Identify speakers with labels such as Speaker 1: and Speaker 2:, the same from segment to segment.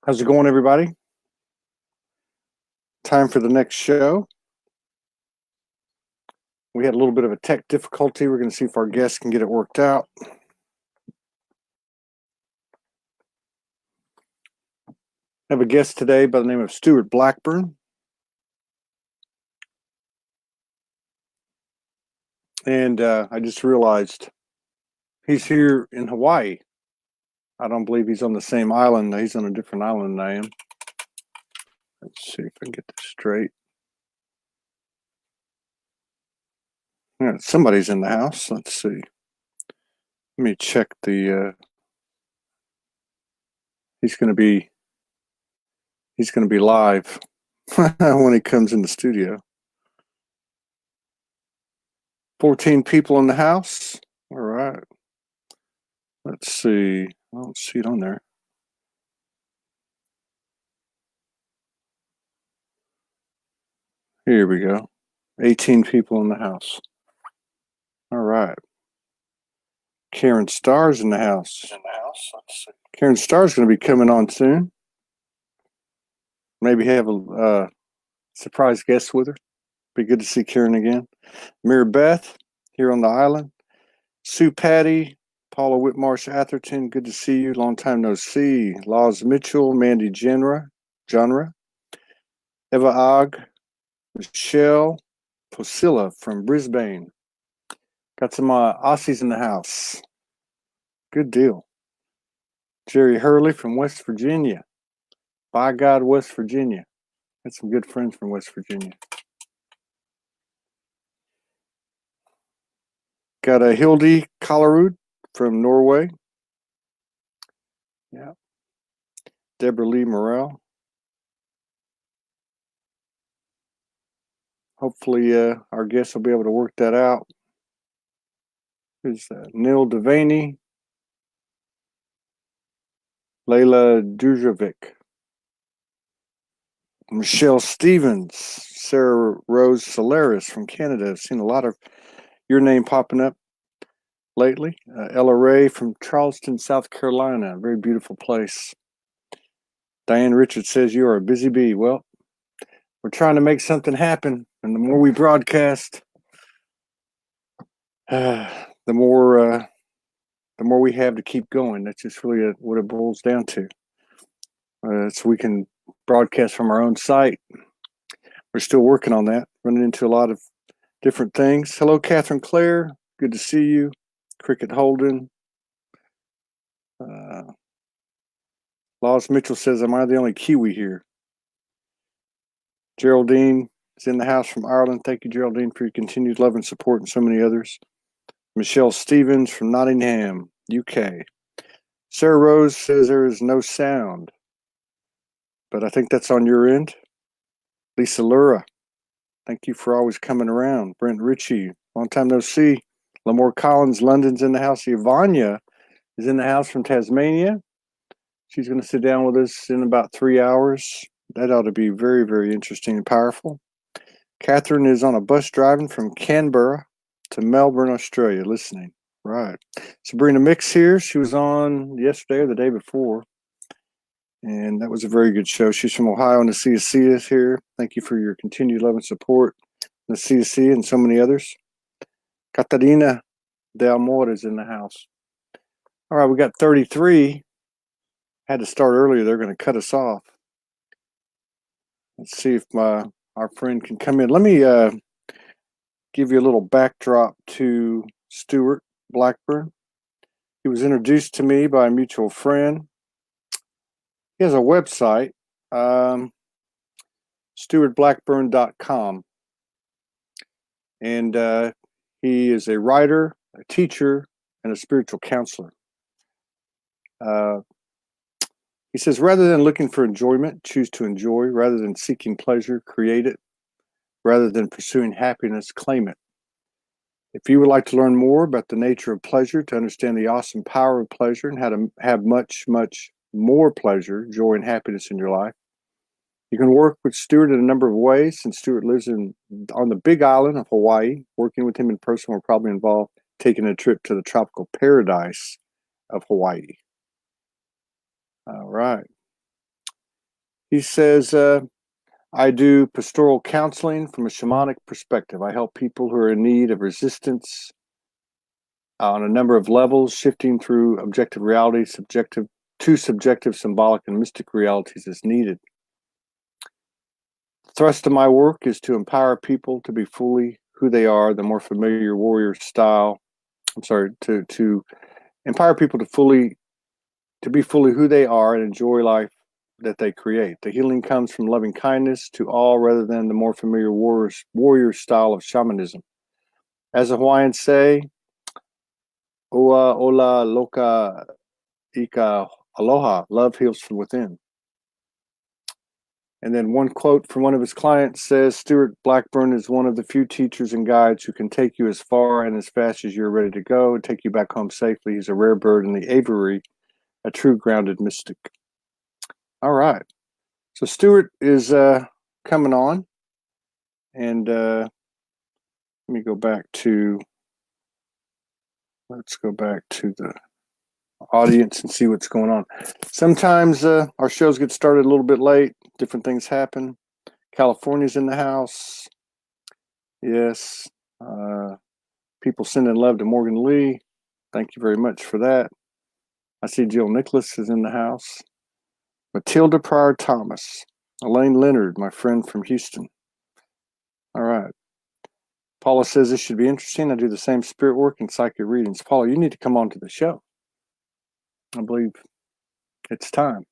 Speaker 1: How's it going, everybody? Time for the next show. We had a little bit of a tech difficulty. We're going to see if our guests can get it worked out. I have a guest today by the name of Stewart Blackburn. And I just realized he's here in Hawaii. I don't believe he's on the same island. He's on a different island than I am. Let's see if I can get this straight. Yeah, somebody's in the house. Let's see. Let me check the. He's going to be live when he comes in the studio. 14 people in the house. All right. Let's see. I don't see it on there. Here we go. 18 people in the house. All right. Karen Starr's in the house. Let's see. Karen Starr's going to be coming on soon. Maybe have a surprise guest with her. Be good to see Karen again. Mary Beth here on the island. Sue Patty, Paula Whitmarsh Atherton, good to see you. Long time no see. Laws Mitchell, Mandy Genre, Eva Og, Michelle Posilla from Brisbane. Got some Aussies in the house. Good deal. Jerry Hurley from West Virginia. By God, West Virginia. Got some good friends from West Virginia. Got a Hildy Collerud from Norway. Yeah. Deborah Lee Morrell. Hopefully our guests will be able to work that out. There's Neil Devaney. Layla Dujovic. Michelle Stevens. Sarah Rose Solaris from Canada. I've seen a lot of your name popping up lately. Ella Ray from Charleston, South Carolina. Very beautiful place. Diane Richards says you are a busy bee. Well, we're trying to make something happen, and the more we broadcast, the more we have to keep going. That's just really what it boils down to. So we can broadcast from our own site. We're still working on that, running into a lot of different things. Hello, Catherine Clare. Good to see you. Cricket Holden. Laws Mitchell says, am I the only Kiwi here? Geraldine is in the house from Ireland. Thank you, Geraldine, for your continued love and support, and so many others. Michelle Stevens from Nottingham, UK. Sarah Rose says there is no sound, but I think that's on your end. Lisa Lura, thank you for always coming around. Brent Ritchie, long time no see. Lamore Collins, London's in the house. Yvonnya is in the house from Tasmania. She's going to sit down with us in about 3 hours. That ought to be very, very interesting and powerful. Catherine is on a bus driving from Canberra to Melbourne, Australia, listening. Right. Sabrina Mix here. She was on yesterday or the day before, and that was a very good show. She's from Ohio, and the CSC is here. Thank you for your continued love and support. The CSC and so many others. Catarina Del Amor is in the house. All right, we got 33. Had to start earlier. They're going to cut us off. Let's see if our friend can come in. Let me give you a little backdrop to Stewart Blackburn. He was introduced to me by a mutual friend. He has a website, stewartblackburn.com. And he is a writer, a teacher, and a spiritual counselor. He says, rather than looking for enjoyment, choose to enjoy. Rather than seeking pleasure, create it. Rather than pursuing happiness, claim it. If you would like to learn more about the nature of pleasure, to understand the awesome power of pleasure and how to have much, much more pleasure, joy, and happiness in your life, you can work with Stewart in a number of ways. Since Stewart lives on the big island of Hawaii, working with him in person will probably involve taking a trip to the tropical paradise of Hawaii. All right. He says, I do pastoral counseling from a shamanic perspective. I help people who are in need of resistance on a number of levels, shifting through objective reality, subjective, symbolic, and mystic realities as needed. The thrust of my work is to empower people to be fully who they are, the more familiar warrior style. To empower people to be fully who they are and enjoy life that they create. The healing comes from loving kindness to all rather than the more familiar warrior style of shamanism. As the Hawaiians say, Oa ola loka ika aloha, love heals from within. And then one quote from one of his clients says, Stewart Blackburn is one of the few teachers and guides who can take you as far and as fast as you're ready to go and take you back home safely. He's a rare bird in the aviary, a true grounded mystic. All right. So Stewart is coming on. And let me go back to, let's go back to the audience and see what's going on. Sometimes our shows get started a little bit late. Different things happen. California's in the house. Yes. People sending love to Morgan Lee. Thank you very much for that. I see Jill Nicholas is in the house. Matilda Pryor Thomas. Elaine Leonard, my friend from Houston. All right. Paula says this should be interesting. I do the same spirit work and psychic readings. Paula, you need to come on to the show. I believe it's time.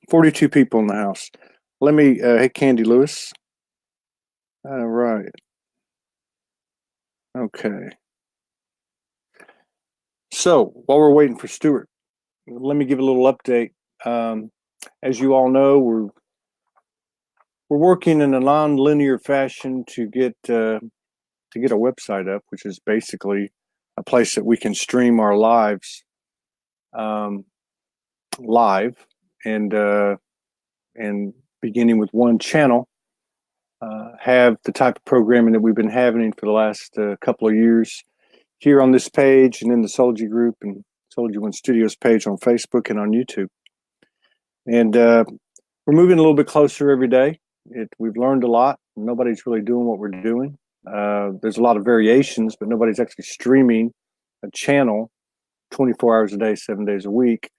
Speaker 1: 42 people in the house. Let me, hey, Candy Lewis. All right. Okay. So while we're waiting for Stewart, let me give a little update. As you all know, we're working in a non-linear fashion to get a website up, which is basically a place that we can stream our lives live, and beginning with one channel, have the type of programming that we've been having for the last couple of years here on this page and in the Soulogy group and SoulogyOneStudios page on Facebook and on YouTube. And we're moving a little bit closer every day. We've learned a lot. Nobody's really doing what we're doing. There's a lot of variations, but nobody's actually streaming a channel 24 hours a day, 7 days a week,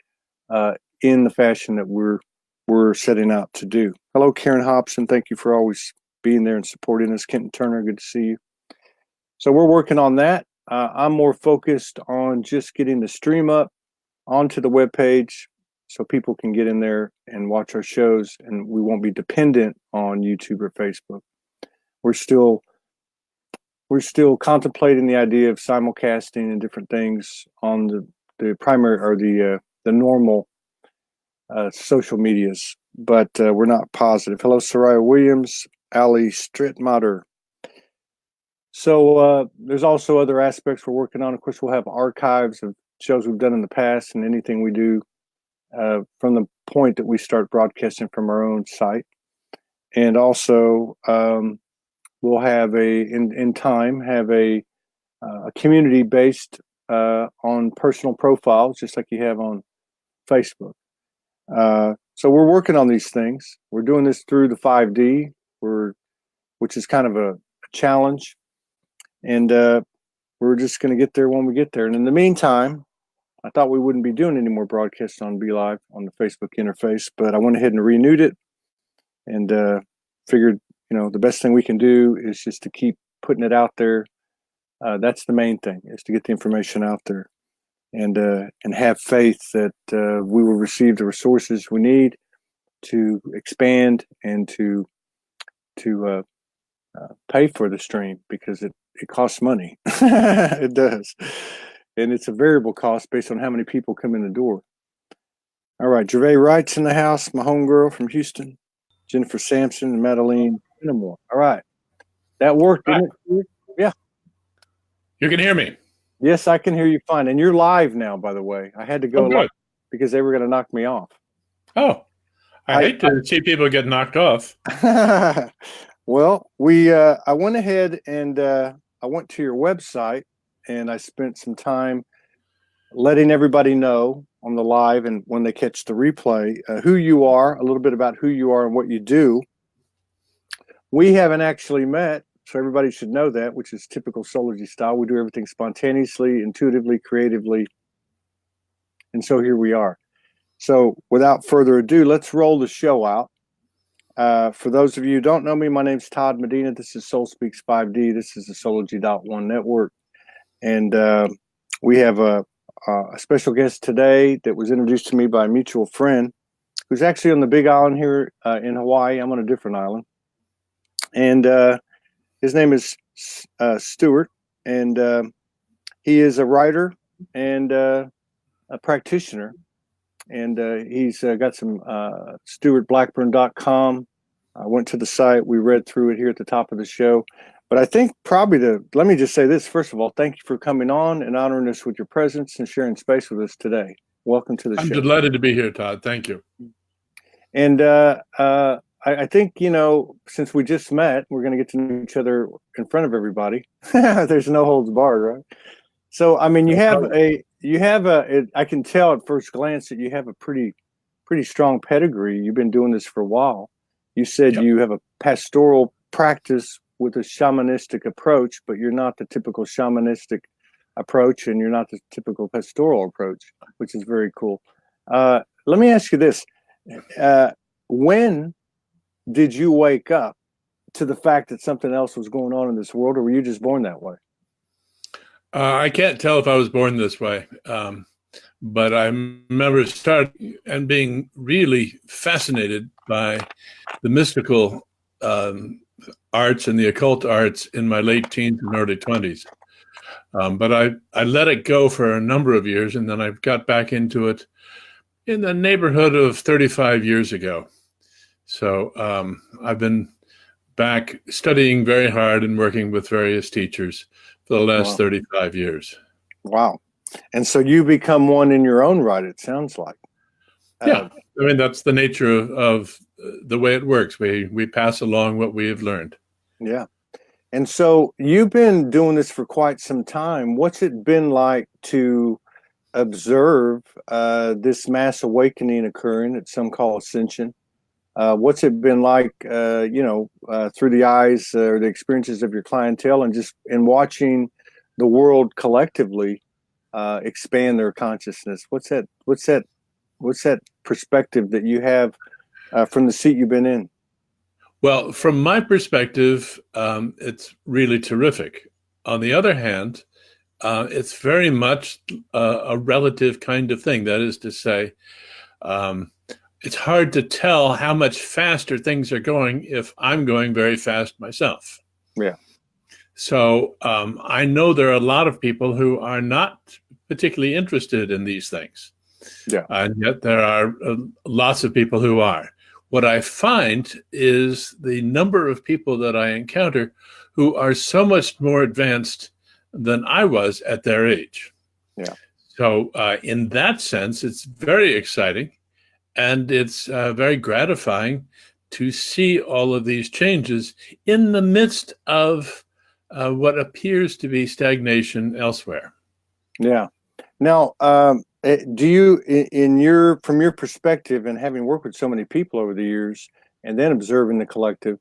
Speaker 1: in the fashion that we're setting out to do. Hello, Karen Hobson. Thank you for always being there and supporting us. Kenton Turner, good to see you. So we're working on that. I'm more focused on just getting the stream up onto the webpage so people can get in there and watch our shows, and we won't be dependent on YouTube or Facebook. We're still contemplating the idea of simulcasting and different things on the primary or the normal social medias, but we're not positive. Hello, Soraya Williams, Ali Strittmatter. So there's also other aspects we're working on. Of course, we'll have archives of shows we've done in the past and anything we do from the point that we start broadcasting from our own site. And also we'll have in time have a community based on personal profiles, just like you have on Facebook. So we're working on these things. We're doing this through the 5D, which is kind of a challenge. And we're just going to get there when we get there. And in the meantime, I thought we wouldn't be doing any more broadcasts on BeLive on the Facebook interface, but I went ahead and renewed it and figured, the best thing we can do is just to keep putting it out there. That's the main thing, is to get the information out there and have faith that we will receive the resources we need to expand and to pay for the stream, because it costs money. It does. And it's a variable cost based on how many people come in the door. All right. Gervais Wright's in the house, my homegirl from Houston. Jennifer Sampson and Madeline Finnemore. All right. That worked, didn't it? Yeah.
Speaker 2: You can hear me?
Speaker 1: Yes, I can hear you fine. And you're live now, by the way. I had to go live because they were going to knock me off.
Speaker 2: Oh, I hate to see people get knocked off.
Speaker 1: Well, I went ahead and I went to your website and I spent some time letting everybody know on the live and when they catch the replay, who you are, a little bit about who you are and what you do. We haven't actually met, so everybody should know that, which is typical Soulogy style. We do everything spontaneously, intuitively, creatively. And so here we are. So without further ado, let's roll the show out. For those of you who don't know me, my name's Todd Medina. This is SoulSpeaks 5D. This is the Soulogy.1 network. And we have a special guest today that was introduced to me by a mutual friend who's actually on the big island here in Hawaii. I'm on a different island. And his name is Stewart. And he is a writer and a practitioner. And he's got some StewartBlackburn.com. I went to the site. We read through it here at the top of the show. But I think probably let me just say this. First of all, thank you for coming on and honoring us with your presence and sharing space with us today. Welcome to the show.
Speaker 2: I'm delighted to be here, Todd. Thank you.
Speaker 1: And I think, since we just met, we're going to get to know each other in front of everybody. There's no holds barred, right? So, I mean, I can tell at first glance that you have a pretty strong pedigree. You've been doing this for a while. You said You have a pastoral practice with a shamanistic approach, but you're not the typical shamanistic approach, and you're not the typical pastoral approach, which is very cool. Let me ask you this. When did you wake up to the fact that something else was going on in this world, or were you just born that way?
Speaker 2: I can't tell if I was born this way, but I remember starting and being really fascinated by the mystical arts and the occult arts in my late teens and early 20s. But I let it go for a number of years, and then I got back into it in the neighborhood of 35 years ago. So I've been back studying very hard and working with various teachers for the last 35 years. Wow.
Speaker 1: And so you become one in your own right, it sounds like.
Speaker 2: Yeah. I mean, that's the nature of the way it works. We pass along what we have learned.
Speaker 1: Yeah. And so you've been doing this for quite some time. What's it been like to observe this mass awakening occurring that some call ascension? What's it been like, through the eyes or the experiences of your clientele, and just in watching the world collectively expand their consciousness? What's that perspective that you have from the seat you've been in?
Speaker 2: Well, from my perspective, it's really terrific. On the other hand, it's very much a relative kind of thing. That is to say, it's hard to tell how much faster things are going if I'm going very fast myself.
Speaker 1: Yeah.
Speaker 2: So I know there are a lot of people who are not particularly interested in these things.
Speaker 1: Yeah.
Speaker 2: And yet there are lots of people who are. What I find is the number of people that I encounter who are so much more advanced than I was at their age.
Speaker 1: Yeah.
Speaker 2: So in that sense, it's very exciting. And it's very gratifying to see all of these changes in the midst of what appears to be stagnation elsewhere.
Speaker 1: Yeah. Now, do you, from your perspective, and having worked with so many people over the years, and then observing the collective,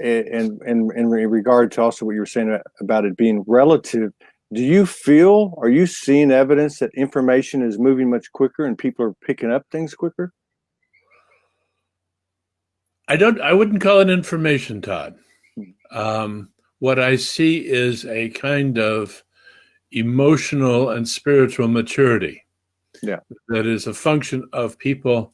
Speaker 1: and in regard to also what you were saying about it being relative, are you seeing evidence that information is moving much quicker and people are picking up things quicker?
Speaker 2: I wouldn't call it information, Todd. What I see is a kind of emotional and spiritual maturity.
Speaker 1: Yeah.
Speaker 2: That is a function of people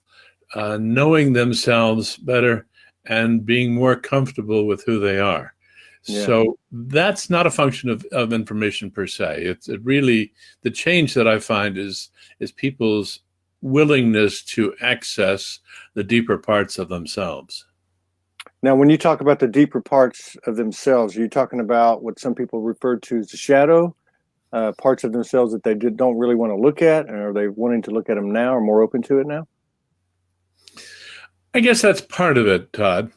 Speaker 2: knowing themselves better and being more comfortable with who they are. Yeah. So that's not a function of information per se. It's really the change that I find is people's willingness to access the deeper parts of themselves.
Speaker 1: Now, when you talk about the deeper parts of themselves, are you talking about what some people refer to as the shadow, parts of themselves that they don't really want to look at, and are they wanting to look at them now or more open to it now?
Speaker 2: I guess that's part of it, Todd.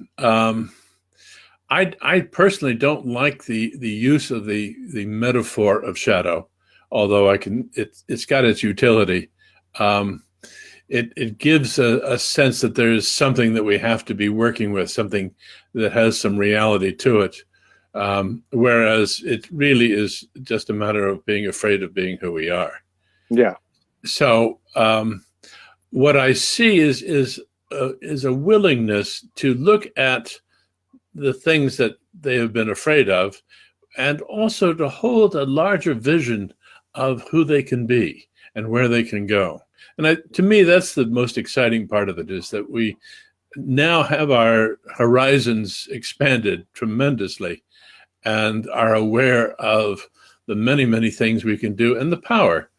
Speaker 2: I personally don't like the use of the metaphor of shadow, although it's got its utility. it gives a sense that there is something that we have to be working with, something that has some reality to it. Whereas it really is just a matter of being afraid of being who we are.
Speaker 1: Yeah.
Speaker 2: So what I see is a willingness to look at the things that they have been afraid of, and also to hold a larger vision of who they can be and where they can go. And to me, that's the most exciting part of it, is that we now have our horizons expanded tremendously and are aware of the many, many things we can do and the power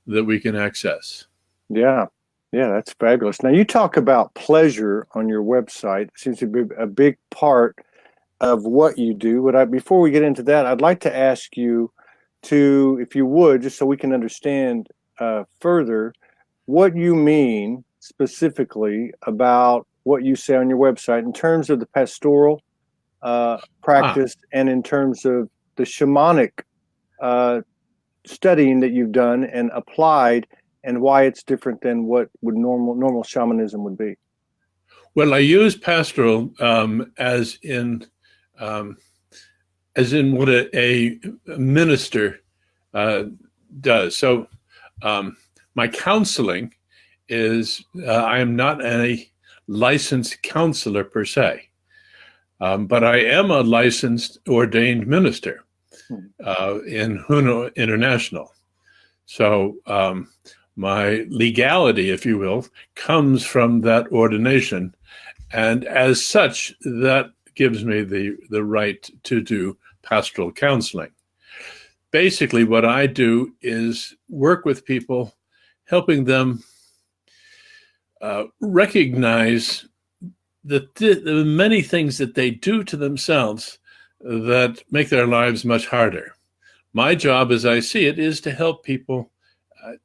Speaker 2: that we can access.
Speaker 1: Yeah. Yeah, that's fabulous. Now, you talk about pleasure on your website. It seems to be a big part of what you do. But before we get into that, I'd like to ask you to, if you would, just so we can understand further, what you mean specifically about what you say on your website in terms of the pastoral practice and in terms of the shamanic studying that you've done and applied, and why it's different than what would normal shamanism would be.
Speaker 2: Well, I use pastoral as in what a minister does. So my counseling is, I am not a licensed counselor per se, but I am a licensed ordained minister in Huno International. So my legality, if you will, comes from that ordination. And as such, that gives me the right to do pastoral counseling. Basically, what I do is work with people, helping them recognize the many things that they do to themselves that make their lives much harder. My job, as I see it, is to help people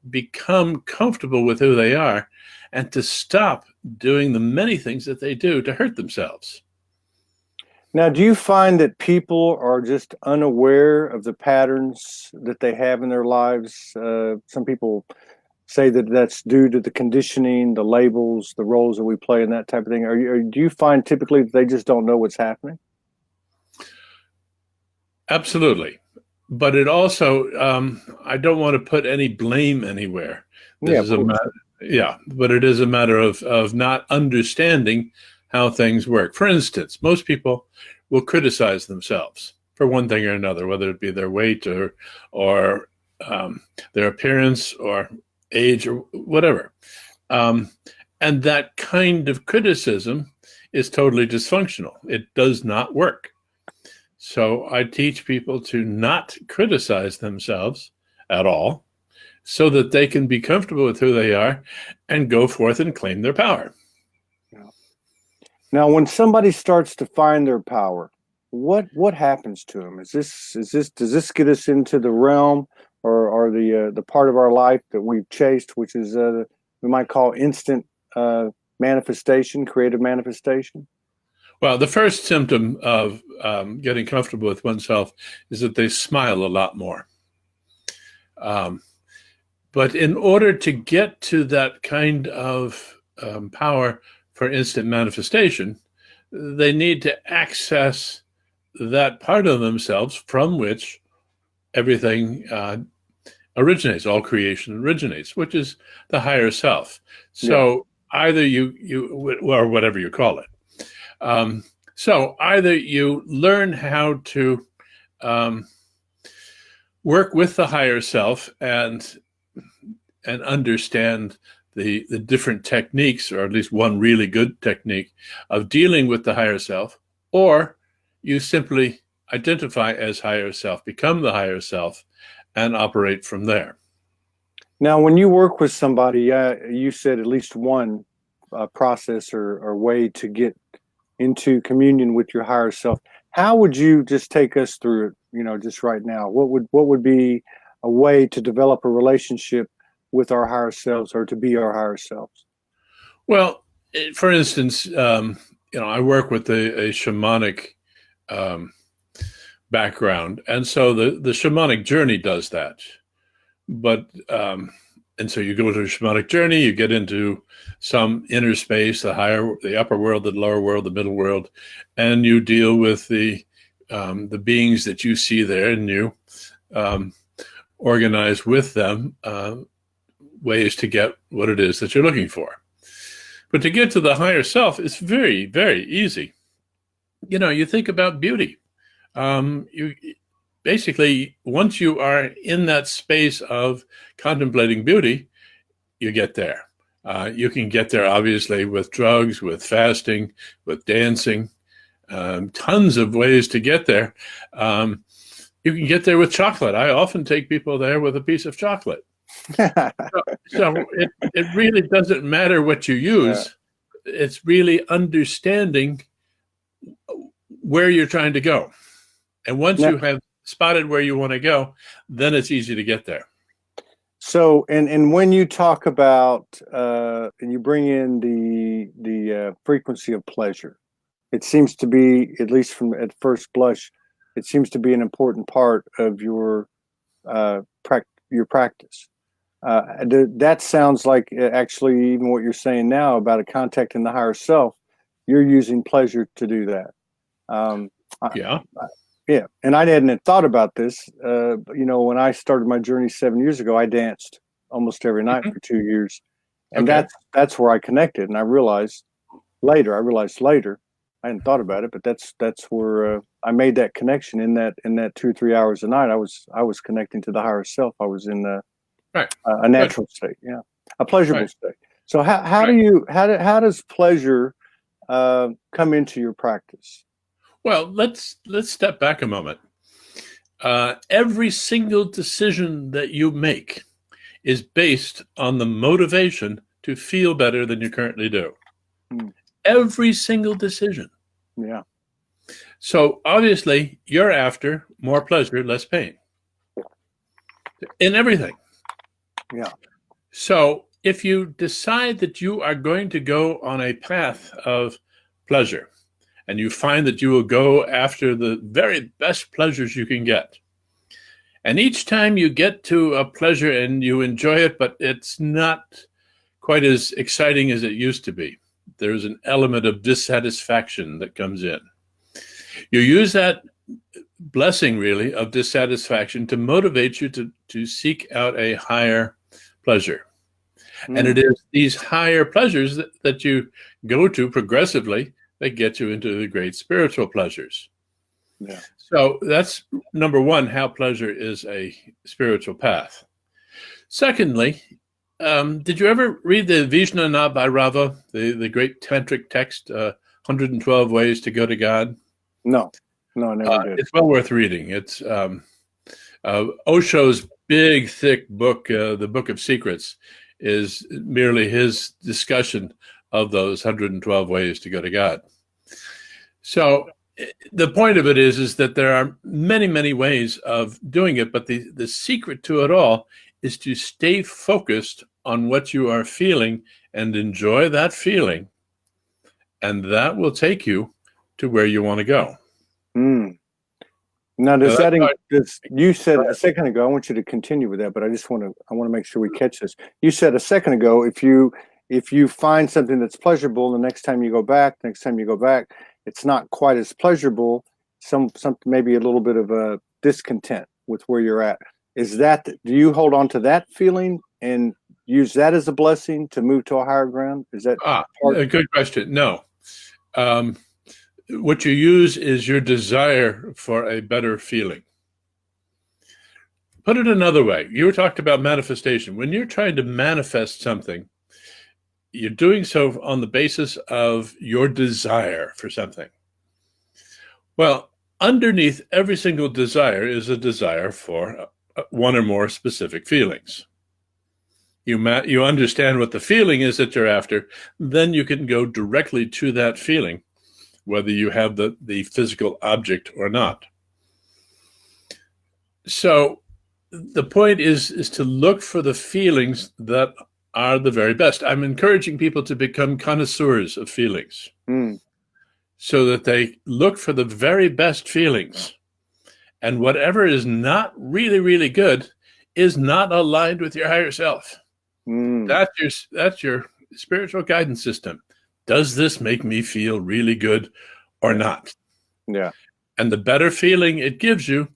Speaker 2: become comfortable with who they are and to stop doing the many things that they do to hurt themselves.
Speaker 1: Now, do you find that people are just unaware of the patterns that they have in their lives? Some people say that that's due to the conditioning, the labels, the roles that we play, and that type of thing. Or do you find typically that they just don't know what's happening?
Speaker 2: Absolutely. But it also, I don't want to put any blame anywhere. This is a matter, but it is a matter of not understanding how things work. For instance, most people will criticize themselves for one thing or another, whether it be their weight or their appearance or age or whatever. And that kind of criticism is totally dysfunctional. It does not work. So I teach people to not criticize themselves at all so that they can be comfortable with who they are and go forth and claim their power.
Speaker 1: Now, when somebody starts to find their power, what happens to them? Does this get us into the realm or the part of our life that we've chased, which is we might call instant manifestation, creative manifestation?
Speaker 2: Well, the first symptom of getting comfortable with oneself is that they smile a lot more. But in order to get to that kind of power for instant manifestation, they need to access that part of themselves from which everything originates, all creation originates, which is the higher self. So either you or whatever you call it. So either you learn how to work with the higher self and understand the different techniques, or at least one really good technique of dealing with the higher self, or you simply identify as higher self, become the higher self, and operate from there.
Speaker 1: Now, when you work with somebody, you said at least one process or way to get into communion with your higher self. How would you just take us through it, just right now? What would be a way to develop a relationship with our higher selves, or to be our higher selves?
Speaker 2: Well, for instance, I work with a shamanic background, and so the shamanic journey does that. But And so you go to a shamanic journey, you get into some inner space, the upper world, the lower world, the middle world, and you deal with the beings that you see there, and you organize with them ways to get what it is that you're looking for. But to get to the higher self is very, very easy. You think about beauty. You basically, once you are in that space of contemplating beauty, you get there. You can get there, obviously, with drugs, with fasting, with dancing, tons of ways to get there. You can get there with chocolate. I often take people there with a piece of chocolate. So it really doesn't matter what you use. Yeah. It's really understanding where you're trying to go. And once you have spotted where you want to go, then it's easy to get there.
Speaker 1: So, and when you talk about, and you bring in the frequency of pleasure, it seems to be, at least from at first blush, it seems to be an important part of your practice. That sounds like actually even what you're saying now about a contact in the higher self, you're using pleasure to do that. Yeah. And I hadn't thought about this. When I started my journey 7 years ago, I danced almost every night for 2 years. And that's where I connected. And I realized later, I hadn't thought about it, but that's where I made that connection in that 2 or 3 hours a night. I was connecting to the higher self. I was in a natural state. Yeah. A pleasurable state. So how does pleasure come into your practice?
Speaker 2: Well, let's step back a moment. Every single decision that you make is based on the motivation to feel better than you currently do. Every single decision.
Speaker 1: Yeah.
Speaker 2: So obviously you're after more pleasure, less pain in everything.
Speaker 1: Yeah.
Speaker 2: So if you decide that you are going to go on a path of pleasure, and you find that you will go after the very best pleasures you can get. And each time you get to a pleasure and you enjoy it, but it's not quite as exciting as it used to be. There's an element of dissatisfaction that comes in. You use that blessing, really, of dissatisfaction to motivate you to seek out a higher pleasure. And it is these higher pleasures that you go to progressively that get you into the great spiritual pleasures.
Speaker 1: Yeah.
Speaker 2: So that's number one, how pleasure is a spiritual path. Secondly, did you ever read the Vijnana by Rava, the great tantric text, 112 Ways to Go to God?
Speaker 1: No, I never did.
Speaker 2: It's well worth reading. It's Osho's big, thick book, the Book of Secrets, is merely his discussion of those 112 ways to go to God. So the point of it is that there are many, many ways of doing it, but the secret to it all is to stay focused on what you are feeling and enjoy that feeling, and that will take you to where you want to go.
Speaker 1: Now, you said a second ago, I want you to continue with that, but I want to make sure we catch this. You said a second ago, if you find something that's pleasurable, the next time you go back, it's not quite as pleasurable. Something maybe a little bit of a discontent with where you're at. Do you hold on to that feeling and use that as a blessing to move to a higher ground? Is that
Speaker 2: a good question? No. What you use is your desire for a better feeling. Put it another way. You talked about manifestation. When you're trying to manifest something, you're doing so on the basis of your desire for something. Well, underneath every single desire is a desire for one or more specific feelings. You understand what the feeling is that you're after, then you can go directly to that feeling, whether you have the physical object or not. So the point is to look for the feelings that are the very best. I'm encouraging people to become connoisseurs of feelings so that they look for the very best feelings. And whatever is not really, really good is not aligned with your higher self.
Speaker 1: Mm.
Speaker 2: That's your spiritual guidance system. Does this make me feel really good or
Speaker 1: Yeah.
Speaker 2: not?
Speaker 1: Yeah.
Speaker 2: And the better feeling it gives you,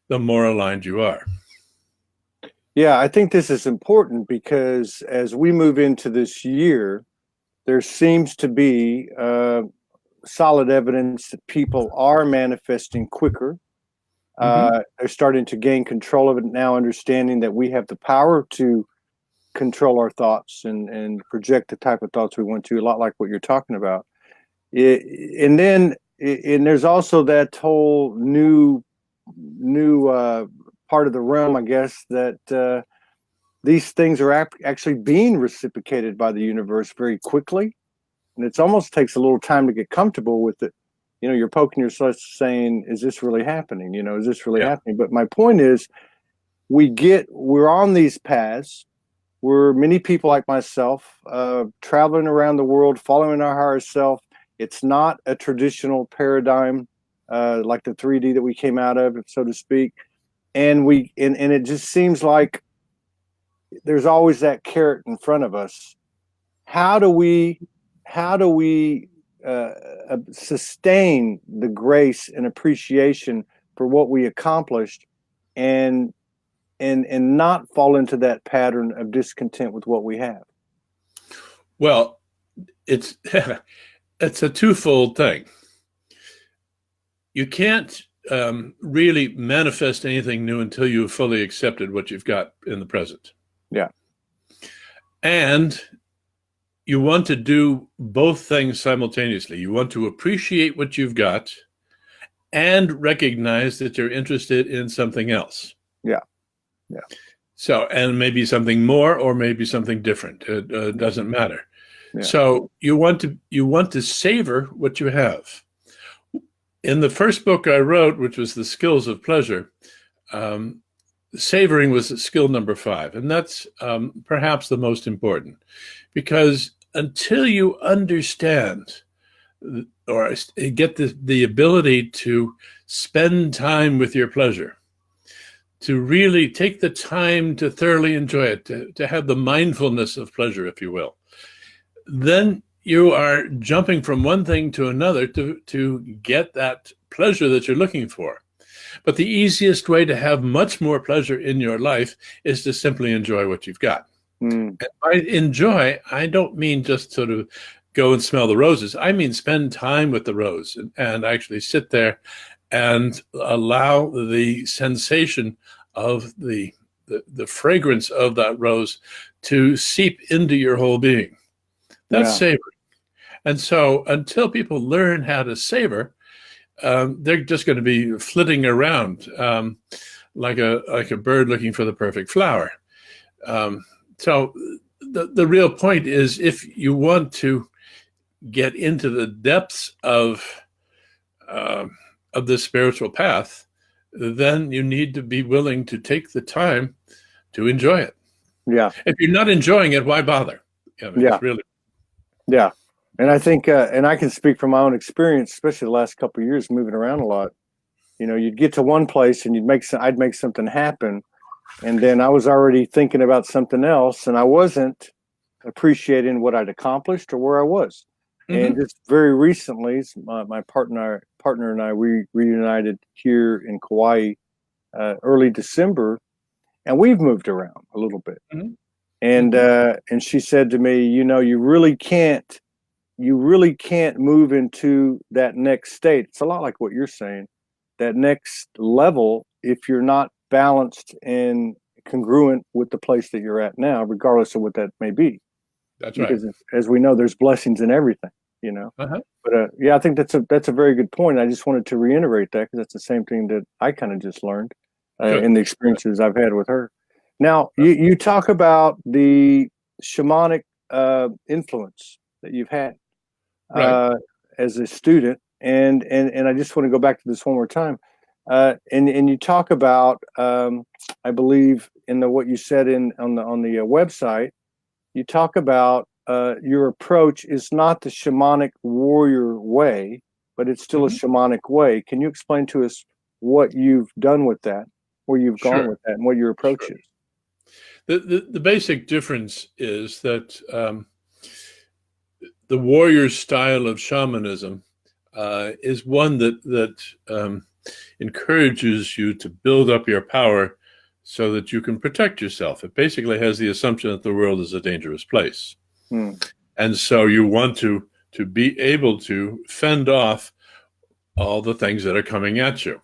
Speaker 2: the more aligned you are.
Speaker 1: Yeah, I think this is important because as we move into this year, there seems to be solid evidence that people are manifesting quicker. They're starting to gain control of it now, understanding that we have the power to control our thoughts and project the type of thoughts we want to, a lot like what you're talking about. And there's also that whole new part of the realm, I guess, that these things are actually being reciprocated by the universe very quickly. And it almost takes a little time to get comfortable with it. You know, you're poking yourself saying, is this really happening? You know, is this really happening? But my point is, we're on these paths. We're many people like myself, traveling around the world, following our higher self. It's not a traditional paradigm like the 3D that we came out of, so to speak. And it just seems like there's always that carrot in front of us. How do we sustain the grace and appreciation for what we accomplished, and not fall into that pattern of discontent with what we have?
Speaker 2: Well, it's it's a twofold thing. You can't really manifest anything new until you've fully accepted what you've got in the present.
Speaker 1: Yeah.
Speaker 2: And you want to do both things simultaneously. You want to appreciate what you've got and recognize that you're interested in something else.
Speaker 1: Yeah. Yeah.
Speaker 2: So, and maybe something more or maybe something different. It doesn't matter. Yeah. So you want to savor what you have. In the first book I wrote, which was The Skills of Pleasure, savoring was skill number 5. And that's perhaps the most important, because until you understand or get the ability to spend time with your pleasure, to really take the time to thoroughly enjoy it, to have the mindfulness of pleasure, if you will, then you are jumping from one thing to another to get that pleasure that you're looking for. But the easiest way to have much more pleasure in your life is to simply enjoy what you've got. And by enjoy, I don't mean just sort of go and smell the roses. I mean spend time with the rose and actually sit there and allow the sensation of the fragrance of that rose to seep into your whole being. That's savoring. And so until people learn how to savor, they're just going to be flitting around like a bird looking for the perfect flower. So the real point is, if you want to get into the depths of the spiritual path, then you need to be willing to take the time to enjoy it. Yeah. If you're not enjoying it, why bother? It's really.
Speaker 1: Yeah. And I think, and I can speak from my own experience, especially the last couple of years moving around a lot. You know, you'd get to one place and I'd make something happen, and then I was already thinking about something else, and I wasn't appreciating what I'd accomplished or where I was. And just very recently, my partner and I, we reunited here in Kauai early December, and we've moved around a little bit. And she said to me, you know, you really can't move into that next state. It's a lot like what you're saying, that next level, if you're not balanced and congruent with the place that you're at now, regardless of what that may be.
Speaker 2: That's right.
Speaker 1: Because as we know, there's blessings in everything, you know. But yeah, I think that's a very good point. I just wanted to reiterate that, because that's the same thing that I kind of just learned in the experiences I've had with her. Now, you talk about the shamanic influence that you've had as a student, and I just want to go back to this one more time. And you talk about, I believe in what you said on the website, you talk about your approach is not the shamanic warrior way, but it's still a shamanic way. Can you explain to us what you've done with that, where you've gone with that, and what your approach is?
Speaker 2: The basic difference is that the warrior style of shamanism is one that encourages you to build up your power so that you can protect yourself. It basically has the assumption that the world is a dangerous place. And so you want to be able to fend off all the things that are coming at you.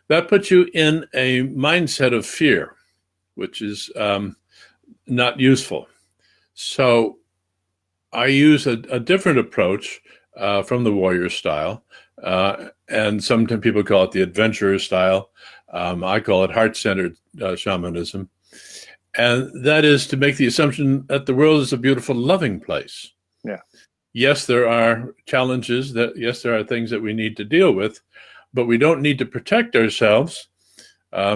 Speaker 2: That puts you in a mindset of fear, which is not useful. So I use a different approach from the warrior style, and sometimes people call it the adventurer style. I call it heart-centered shamanism. And that is to make the assumption that the world is a beautiful, loving place.
Speaker 1: Yeah.
Speaker 2: Yes, there are challenges, yes, there are things that we need to deal with, but we don't need to protect ourselves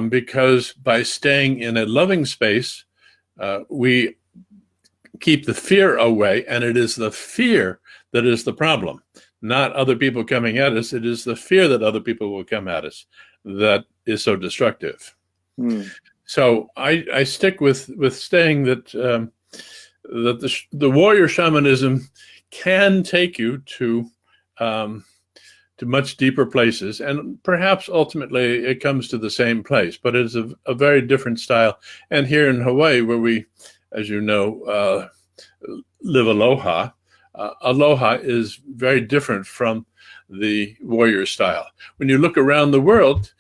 Speaker 2: because by staying in a loving space, we keep the fear away, and it is the fear that is the problem, not other people coming at us. It is the fear that other people will come at us that is so destructive. So I stick with saying that the warrior shamanism can take you to much deeper places, and perhaps ultimately it comes to the same place, but it's a very different style. And here in Hawaii, where we, as you know, live aloha, aloha is very different from the warrior style. When you look around the world,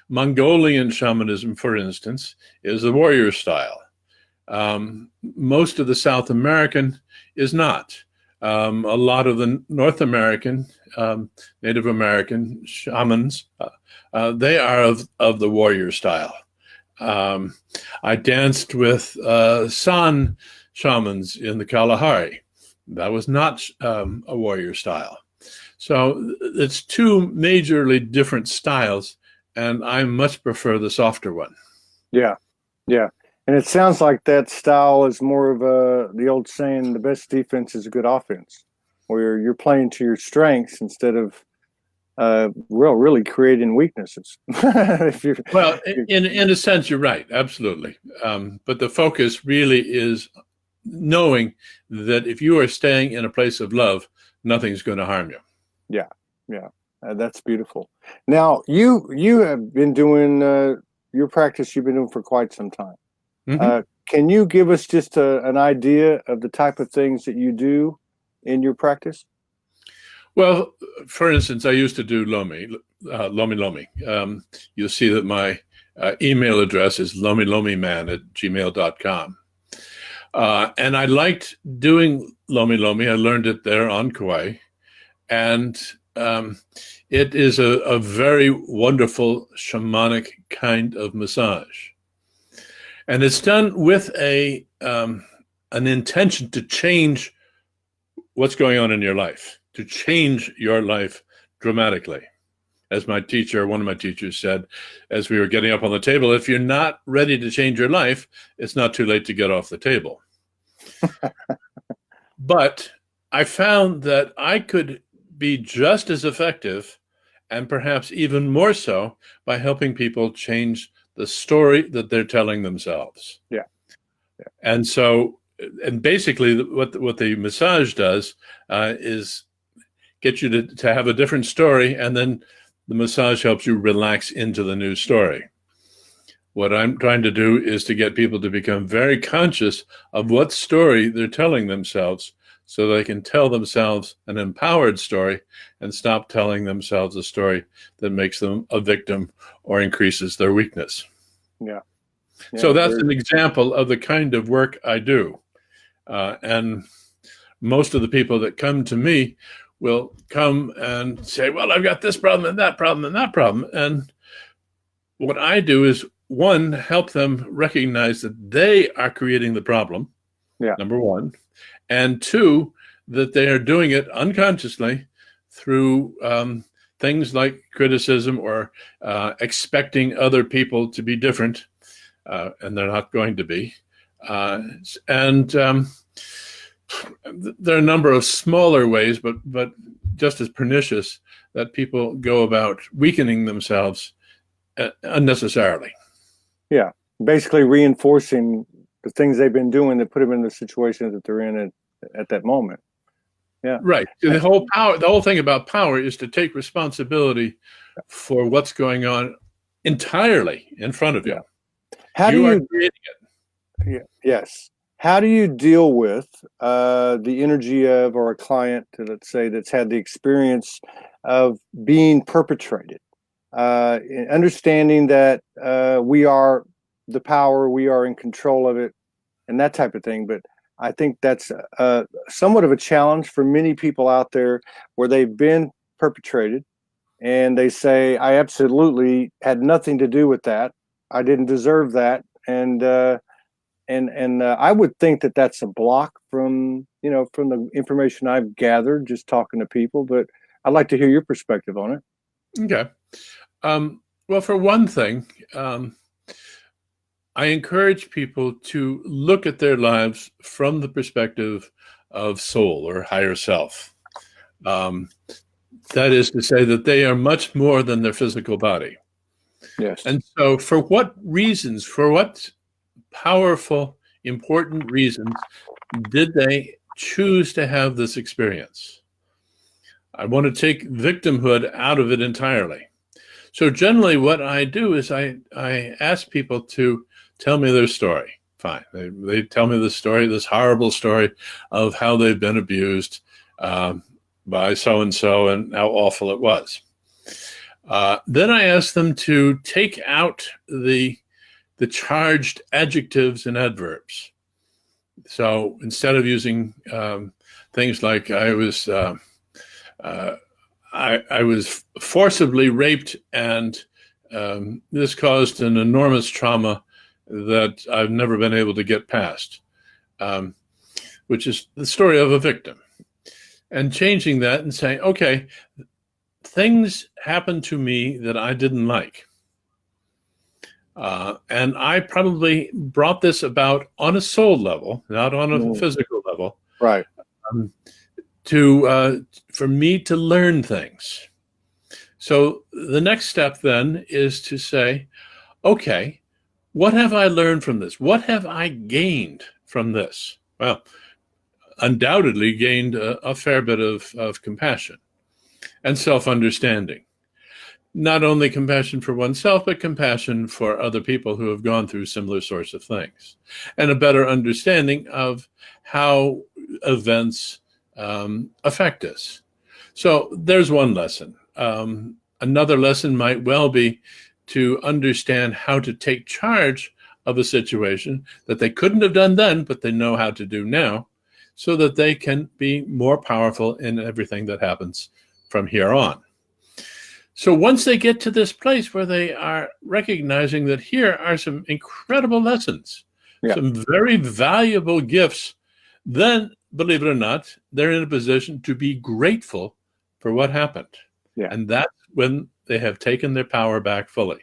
Speaker 2: Mongolian shamanism, for instance, is the warrior style. Most of the South American is not. A lot of the North American, Native American shamans, they are of the warrior style. I danced with San shamans in the Kalahari. That was not a warrior style. So it's two majorly different styles, and I much prefer the softer one.
Speaker 1: Yeah, yeah. And it sounds like that style is more of the old saying, the best defense is a good offense, where you're playing to your strengths instead of really creating weaknesses.
Speaker 2: Well, in a sense, you're right. Absolutely. But the focus really is knowing that if you are staying in a place of love, nothing's going to harm you.
Speaker 1: Yeah, yeah. That's beautiful. Now, you have been doing your practice you've been doing for quite some time. Can you give us just an idea of the type of things that you do in your practice?
Speaker 2: Well, for instance, I used to do lomi. You'll see that my email address is lomilomiman@gmail.com. And I liked doing lomi. I learned it there on Kauai. And it is a very wonderful shamanic kind of massage. And it's done with an intention to change what's going on in your life, to change your life dramatically. As one of my teachers said, as we were getting up on the table, if you're not ready to change your life, it's not too late to get off the table. But I found that I could be just as effective, and perhaps even more so, by helping people change the story that they're telling themselves.
Speaker 1: Yeah.
Speaker 2: And so, and basically what the massage does is get you to have a different story, and then the massage helps you relax into the new story. What I'm trying to do is to get people to become very conscious of what story they're telling themselves, so they can tell themselves an empowered story and stop telling themselves a story that makes them a victim or increases their weakness.
Speaker 1: Yeah.
Speaker 2: So that's an example of the kind of work I do. And most of the people that come to me will come and say, well, I've got this problem and that problem and that problem. And what I do is, one, help them recognize that they are creating the problem, number one. And two, that they are doing it unconsciously through things like criticism or expecting other people to be different, and they're not going to be. And there are a number of smaller ways, but just as pernicious, that people go about weakening themselves unnecessarily.
Speaker 1: Yeah, basically reinforcing the things they've been doing that put them in the situation that they're in at that moment. Yeah.
Speaker 2: Right. The whole thing about power is to take responsibility for what's going on entirely in front of you.
Speaker 1: Yeah. How do
Speaker 2: are
Speaker 1: you
Speaker 2: creating it.
Speaker 1: Yeah, yes. How do you deal with the energy of, or a client, let's say, that's had the experience of being perpetrated, understanding that we are the power, we are in control of it, and that type of thing. But I think that's somewhat of a challenge for many people out there where they've been perpetrated and they say, I absolutely had nothing to do with that. I didn't deserve that. And I would think that that's a block from the information I've gathered just talking to people. But I'd like to hear your perspective on it.
Speaker 2: Okay. Well, for one thing, I encourage people to look at their lives from the perspective of soul or higher self. That is to say that they are much more than their physical body.
Speaker 1: Yes.
Speaker 2: And so for what reasons, for what powerful, important reasons did they choose to have this experience? I want to take victimhood out of it entirely. So generally what I do is I ask people to tell me their story. Fine. They tell me the story, this horrible story of how they've been abused by so-and-so and how awful it was. Then I ask them to take out the charged adjectives and adverbs. So instead of using things like I was forcibly raped and this caused an enormous trauma that I've never been able to get past, which is the story of a victim. And changing that and saying, okay, things happened to me that I didn't like. And I probably brought this about on a soul level, not on a physical level.
Speaker 1: Right.
Speaker 2: For me to learn things. So the next step then is to say, okay, what have I learned from this? What have I gained from this? Well, undoubtedly gained a fair bit of compassion and self-understanding. Not only compassion for oneself, but compassion for other people who have gone through similar sorts of things, and a better understanding of how events affect us. So there's one lesson. Another lesson might well be to understand how to take charge of a situation that they couldn't have done then, but they know how to do now, so that they can be more powerful in everything that happens from here on. So once they get to this place where they are recognizing that here are some incredible lessons, some very valuable gifts, then, believe it or not, they're in a position to be grateful for what happened. Yeah. And that's when they have taken their power back fully.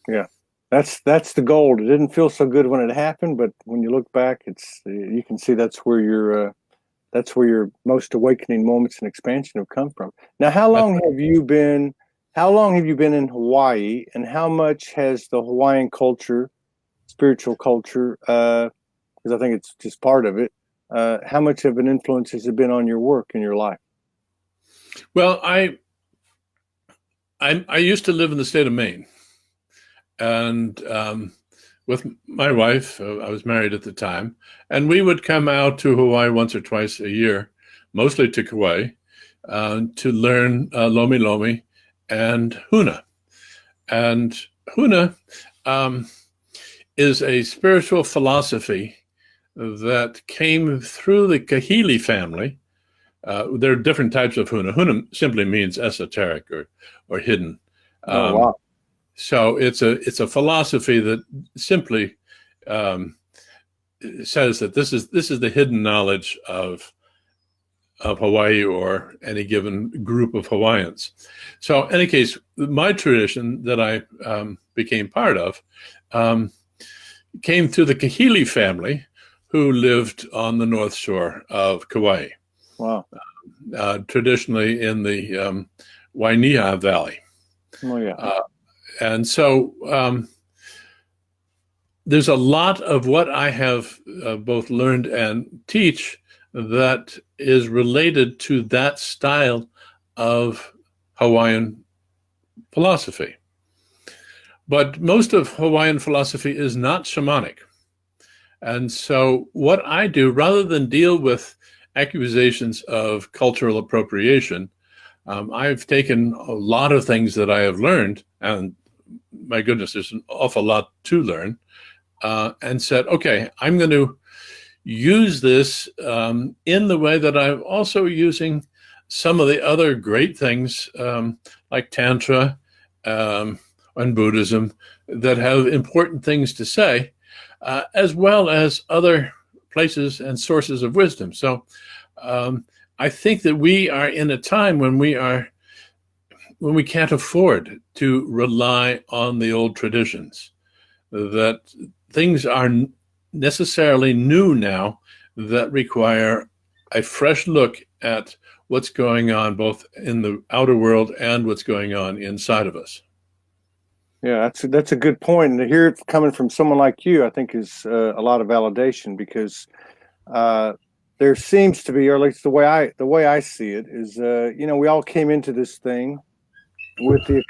Speaker 1: Yeah. That's the goal. It didn't feel so good when it happened, but when you look back, you can see that's where your most awakening moments and expansion have come from. Now, how long have you been in Hawaii, and how much has the Hawaiian culture, spiritual culture, because I think it's just part of it, how much of an influence has it been on your work and your life?
Speaker 2: Well, I used to live in the state of Maine, and with my wife, I was married at the time, and we would come out to Hawaii once or twice a year, mostly to Kauai, to learn Lomi Lomi and Huna. And Huna is a spiritual philosophy that came through the Kahili family. There are different types of Huna. Huna simply means esoteric or hidden.
Speaker 1: Wow.
Speaker 2: So it's a philosophy that simply says that this is the hidden knowledge of Hawaii or any given group of Hawaiians. So in any case, my tradition that I became part of came through the Kahili family, who lived on the north shore of Kauai.
Speaker 1: Wow.
Speaker 2: Traditionally in the Wainea Valley.
Speaker 1: Oh, yeah.
Speaker 2: And so there's a lot of what I have both learned and teach that is related to that style of Hawaiian philosophy. But most of Hawaiian philosophy is not shamanic. And so what I do, rather than deal with accusations of cultural appropriation, I've taken a lot of things that I have learned, and my goodness, there's an awful lot to learn, and said, okay, I'm going to use this in the way that I'm also using some of the other great things like Tantra and Buddhism that have important things to say, as well as other places and sources of wisdom. So I think that we are in a time when we can't afford to rely on the old traditions, that things are necessarily new now that require a fresh look at what's going on both in the outer world and what's going on inside of us.
Speaker 1: Yeah, that's a good point. And to hear it coming from someone like you, I think is a lot of validation, because there seems to be, or at least the way I see it, is we all came into this thing with the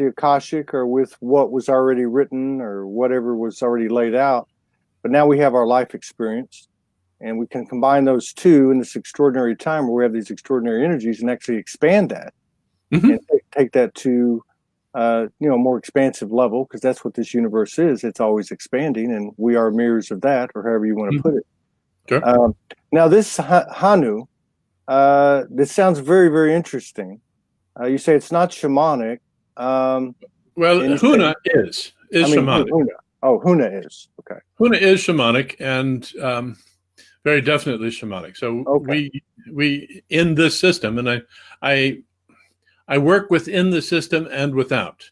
Speaker 1: Akashic, or with what was already written or whatever was already laid out. But now we have our life experience, and we can combine those two in this extraordinary time where we have these extraordinary energies and actually expand that and take that to more expansive level, because that's what this universe is. It's always expanding, and we are mirrors of that, or however you want to put it.
Speaker 2: Sure.
Speaker 1: Now, this Hanu, this sounds very, very interesting. You say it's not shamanic.
Speaker 2: Well, Huna is shamanic.
Speaker 1: Huna is. Okay.
Speaker 2: Huna is shamanic, and very definitely shamanic. So we in this system, and I work within the system and without,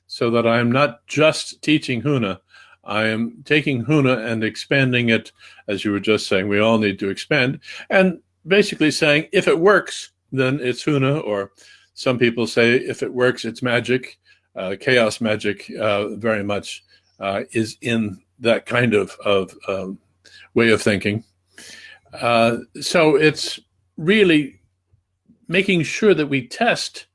Speaker 2: so that I am not just teaching Huna. I am taking Huna and expanding it, as you were just saying. We all need to expand, and basically saying, if it works, then it's Huna, or some people say, if it works, it's magic. Chaos magic very much is in that kind of way of thinking. So it's really making sure that we test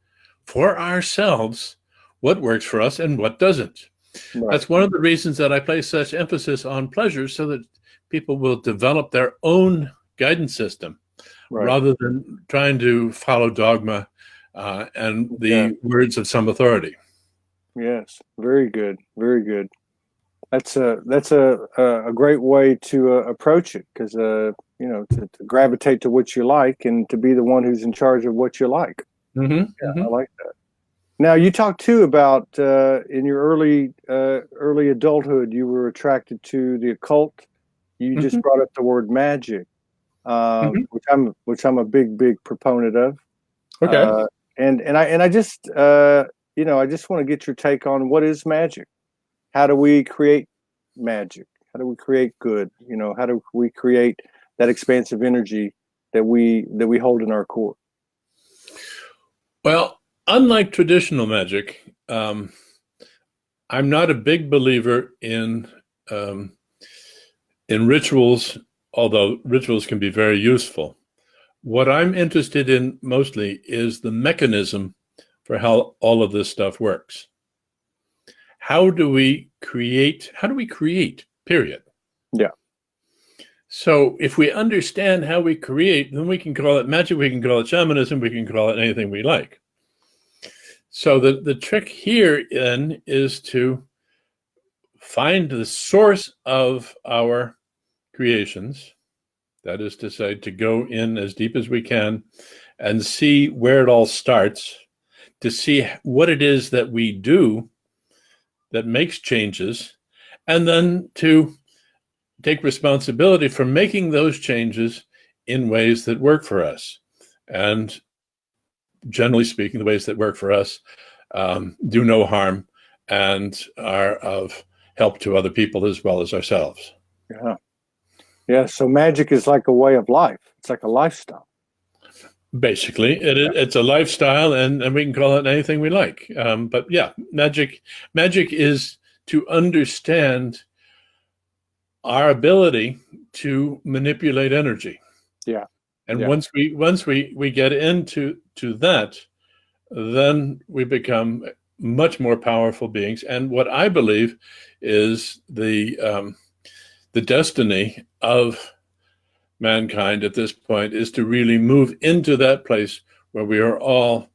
Speaker 2: for ourselves what works for us and what doesn't. Right. That's one of the reasons that I place such emphasis on pleasure, so that people will develop their own guidance system, rather than trying to follow dogma and the words of some authority. Yes,
Speaker 1: very good, very good. That's a great way to approach it, because to gravitate to what you like and to be the one who's in charge of what you like. I like that. Now, you talked too about in your early adulthood, you were attracted to the occult. You just brought up the word magic, which I'm a big proponent of.
Speaker 2: Okay.
Speaker 1: I just I just want to get your take on, what is magic? How do we create magic? How do we create good? How do we create that expansive energy that we hold in our core?
Speaker 2: Well, unlike traditional magic, I'm not a big believer in rituals, although rituals can be very useful. What I'm interested in mostly is the mechanism for how all of this stuff works. How do we create, period?
Speaker 1: Yeah.
Speaker 2: So if we understand how we create, then we can call it magic, we can call it shamanism, we can call it anything we like. So the trick here then is to find the source of our creations. That is to say, to go in as deep as we can and see where it all starts, to see what it is that we do that makes changes, and then to take responsibility for making those changes in ways that work for us. And generally speaking, the ways that work for us do no harm and are of help to other people as well as ourselves.
Speaker 1: Yeah. So magic is like a way of life. It's like a lifestyle.
Speaker 2: Basically, it's a lifestyle, and we can call it anything we like. But yeah, magic is to understand our ability to manipulate energy.
Speaker 1: Yeah.
Speaker 2: And
Speaker 1: Yeah.
Speaker 2: once we get into that, then we become much more powerful beings. And what I believe is the destiny of mankind at this point is to really move into that place where we are all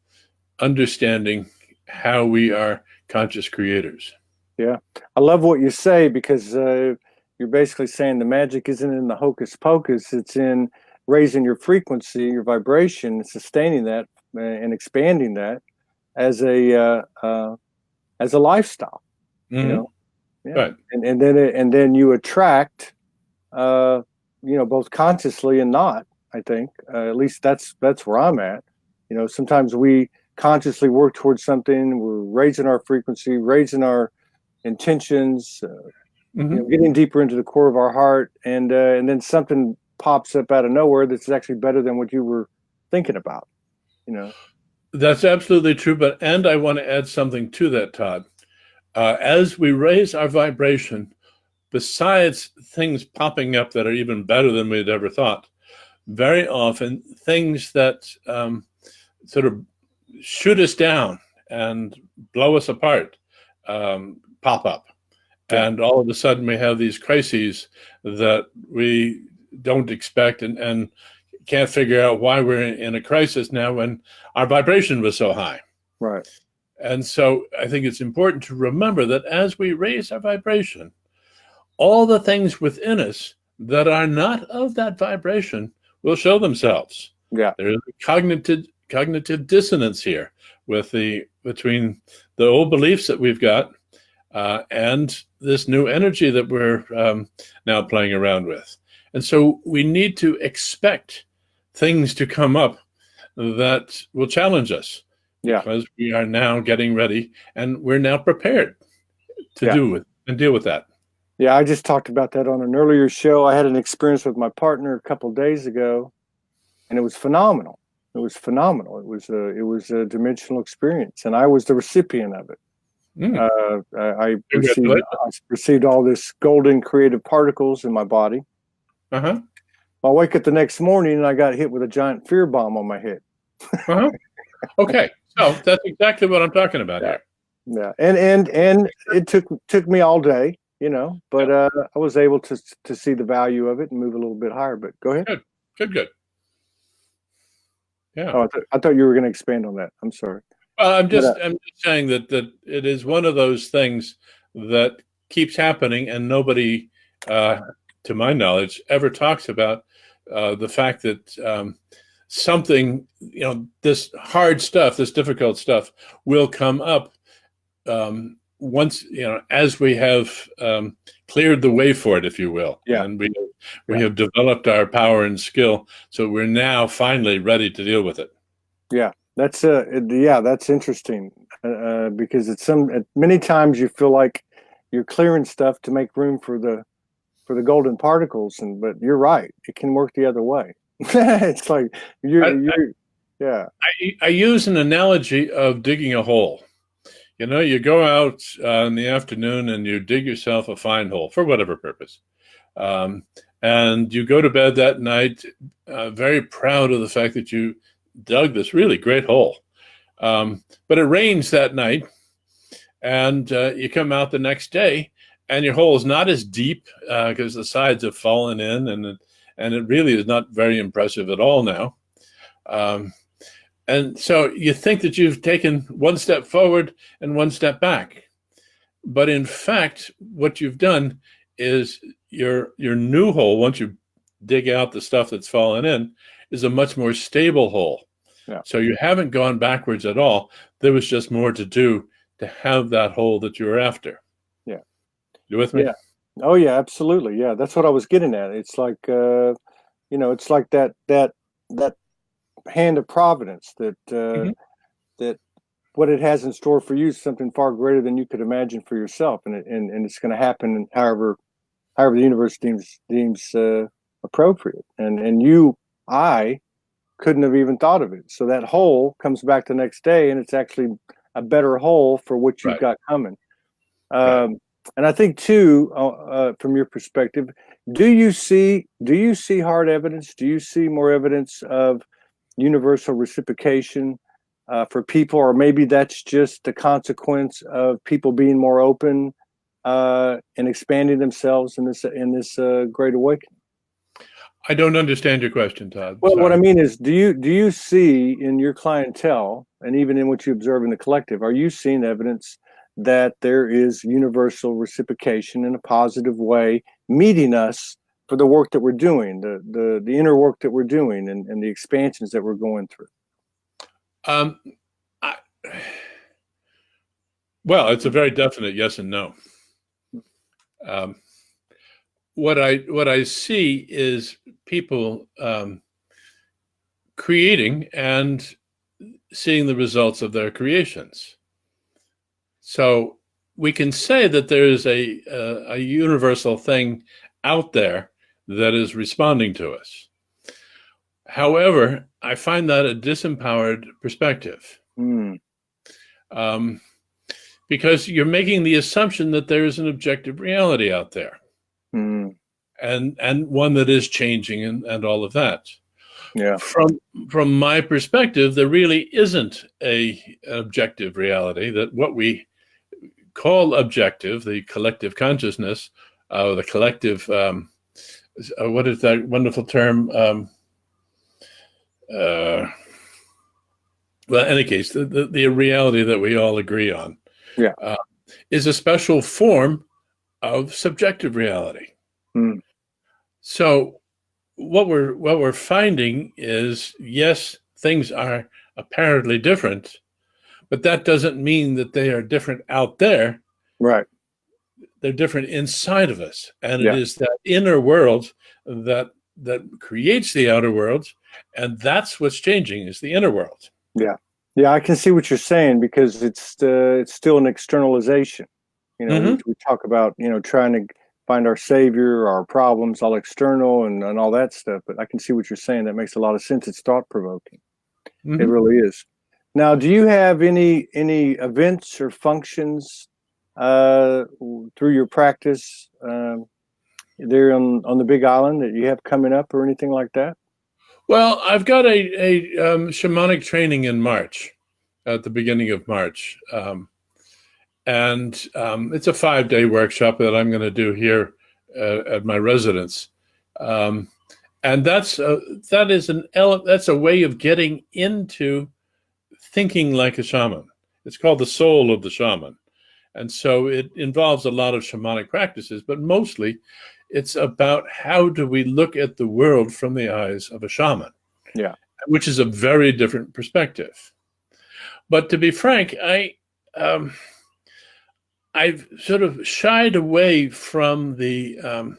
Speaker 2: understanding how we are conscious creators.
Speaker 1: Yeah. I love what you say, because you're basically saying the magic isn't in the hocus pocus. It's in raising your frequency, your vibration, and sustaining that and expanding that as a lifestyle.
Speaker 2: Mm-hmm.
Speaker 1: You know, yeah.
Speaker 2: Right.
Speaker 1: And then you attract, both consciously and not. I think at least that's where I'm at. Sometimes we consciously work towards something. We're raising our frequency, raising our intentions, getting deeper into the core of our heart, and then something pops up out of nowhere that's actually better than what you were thinking about.
Speaker 2: That's absolutely true. And I want to add something to that, Todd. As we raise our vibration, besides things popping up that are even better than we'd ever thought, very often things that sort of shoot us down and blow us apart pop up. Yeah. And all of a sudden we have these crises that we don't expect and can't figure out why we're in a crisis now when our vibration was so high.
Speaker 1: Right.
Speaker 2: And so I think it's important to remember that as we raise our vibration, all the things within us that are not of that vibration will show themselves.
Speaker 1: Yeah.
Speaker 2: There's a cognitive dissonance here between the old beliefs that we've got and this new energy that we're now playing around with. And so we need to expect things to come up that will challenge us.
Speaker 1: Yeah.
Speaker 2: Because we are now getting ready and we're now prepared to deal with that.
Speaker 1: Yeah, I just talked about that on an earlier show. I had an experience with my partner a couple of days ago, and it was phenomenal. It was a dimensional experience, and I was the recipient of it. I received all this golden creative particles in my body.
Speaker 2: Uh-huh.
Speaker 1: I wake up the next morning and I got hit with a giant fear bomb on my head.
Speaker 2: Uh-huh. Okay, so that's exactly what I'm talking about here.
Speaker 1: Yeah, and it took me all day, but I was able to see the value of it and move a little bit higher. But go ahead.
Speaker 2: Good. Yeah.
Speaker 1: Oh, I thought you were going to expand on that. I'm sorry.
Speaker 2: I'm just saying that it is one of those things that keeps happening, and nobody, to my knowledge, ever talks about the fact that something, this hard stuff, this difficult stuff, will come up once, as we have cleared the way for it, if you will.
Speaker 1: Yeah.
Speaker 2: And we have developed our power and skill, so we're now finally ready to deal with it.
Speaker 1: Yeah. That's interesting because many times you feel like you're clearing stuff to make room for the golden particles, but you're right, it can work the other way. It's like
Speaker 2: I use an analogy of digging a hole. You go out in the afternoon and you dig yourself a fine hole for whatever purpose, and you go to bed that night very proud of the fact that you dug this really great hole. But it rains that night, and you come out the next day, and your hole is not as deep because the sides have fallen in, and it really is not very impressive at all now. And so you think that you've taken one step forward and one step back. But in fact, what you've done is your new hole, once you dig out the stuff that's fallen in, is a much more stable hole.
Speaker 1: Yeah.
Speaker 2: So you haven't gone backwards at all. There was just more to do to have that hole that you were after.
Speaker 1: Yeah.
Speaker 2: You with me?
Speaker 1: Yeah. Oh yeah, absolutely. Yeah. That's what I was getting at. It's like, it's like that hand of providence that what it has in store for you is something far greater than you could imagine for yourself. And it's going to happen however the universe deems appropriate. And I couldn't have even thought of it. So that hole comes back the next day, and it's actually a better hole for what you've got coming. And I think too, from your perspective, do you see hard evidence? Do you see more evidence of universal reciprocation for people, or maybe that's just the consequence of people being more open and expanding themselves in this great awakening?
Speaker 2: I don't understand your question, Todd.
Speaker 1: Well, what I
Speaker 2: Sorry.
Speaker 1: mean is, do you see in your clientele, and even in what you observe in the collective, are you seeing evidence that there is universal reciprocation in a positive way, meeting us for the work that we're doing, the inner work that we're doing, and the expansions that we're going through?
Speaker 2: Um, I, well, it's a very definite yes and no. Um, what I see is people creating and seeing the results of their creations. So we can say that there is a universal thing out there that is responding to us. However, I find that a disempowered perspective.
Speaker 1: Mm.
Speaker 2: Because you're making the assumption that there is an objective reality out there,
Speaker 1: Mm.
Speaker 2: and one that is changing and all of that.
Speaker 1: Yeah.
Speaker 2: From my perspective, there really isn't an objective reality. That what we call objective, the collective consciousness, the collective, what is that wonderful term? Well, in any case, the reality that we all agree on,
Speaker 1: Yeah.
Speaker 2: is a special form of subjective reality.
Speaker 1: Mm.
Speaker 2: So what we're finding is, yes, things are apparently different, but that doesn't mean that they are different out there.
Speaker 1: Right.
Speaker 2: They're different inside of us, and
Speaker 1: Yeah.
Speaker 2: it is that inner world that creates the outer world, and that's what's changing, is the inner world.
Speaker 1: Yeah. Yeah, I can see what you're saying, because it's still an externalization. You know,
Speaker 2: Mm-hmm.
Speaker 1: we talk about, trying to find our savior, our problems, all external and all that stuff. But I can see what you're saying. That makes a lot of sense. It's thought provoking.
Speaker 2: Mm-hmm.
Speaker 1: It really is. Now, do you have any events or functions through your practice there on the Big Island that you have coming up, or anything like that?
Speaker 2: Well, I've got a shamanic training in March, at the beginning of March. And it's a 5-day workshop that I'm going to do here at my residence. And that's a way of getting into thinking like a shaman. It's called the soul of the shaman. And so it involves a lot of shamanic practices, but mostly it's about how do we look at the world from the eyes of a shaman,
Speaker 1: Yeah.
Speaker 2: which is a very different perspective. But to be frank, I've sort of shied away from the